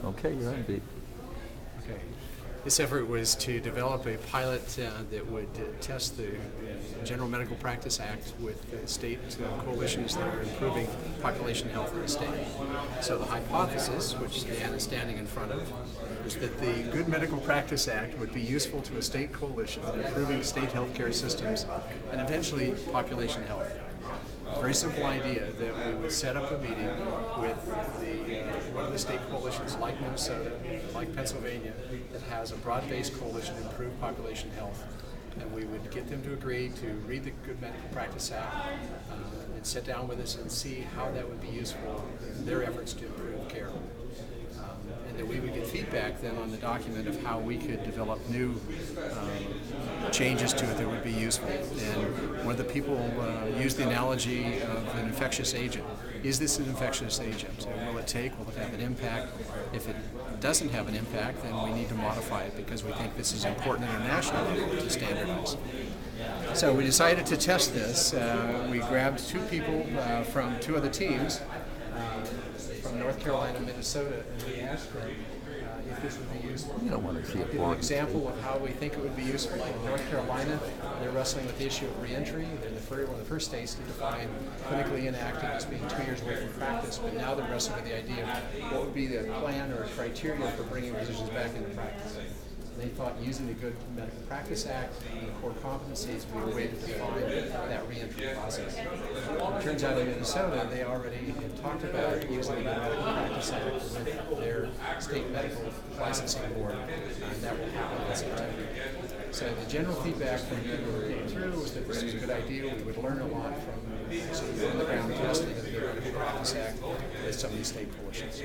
Okay, you're on beat. Okay. This effort was to develop a pilot that would test the General Medical Practice Act with state coalitions that are improving population health in the state. So the hypothesis, which Dan is standing in front of, is that the Good Medical Practice Act would be useful to a state coalition in improving state healthcare systems and eventually population health. Very simple idea that we would set up a meeting with one of the state coalitions like Minnesota, like Pennsylvania, that has a broad-based coalition to improve population health. And we would get them to agree to read the Good Medical Practice Act and sit down with us and see how that would be useful in their efforts to improve care. And that we would get feedback then on the document of how we could develop new changes to it that would be useful. And one of the people used the analogy of an infectious agent. Is this an infectious agent? Will it take? Will it have an impact? If it doesn't have an impact, then we need to modify it because we think this is important internationally to standardize. So we decided to test this. We grabbed two people from two other teams, from North Carolina and Minnesota, and we asked them if this would be useful. You don't want to see a Give an porn. example of how we think it would be useful. Like North Carolina, they're wrestling with the issue of reentry. They're one of the first states to define clinically inactive as being 2 years away from practice, but now they're wrestling with the idea of what would be the plan or criteria for bringing physicians back into practice. They thought using the Good Medical Practice Act and the core competencies would be a way to define that reentry process. It turns out in Minnesota, they already had talked about using the Good Medical Practice Act with their state medical licensing board, and that will happen in September. So the general feedback from them who came through was that this was a good idea. We would learn a lot from sort of on-the-ground testing of the Good Medical Practice Act with some of these state coalitions.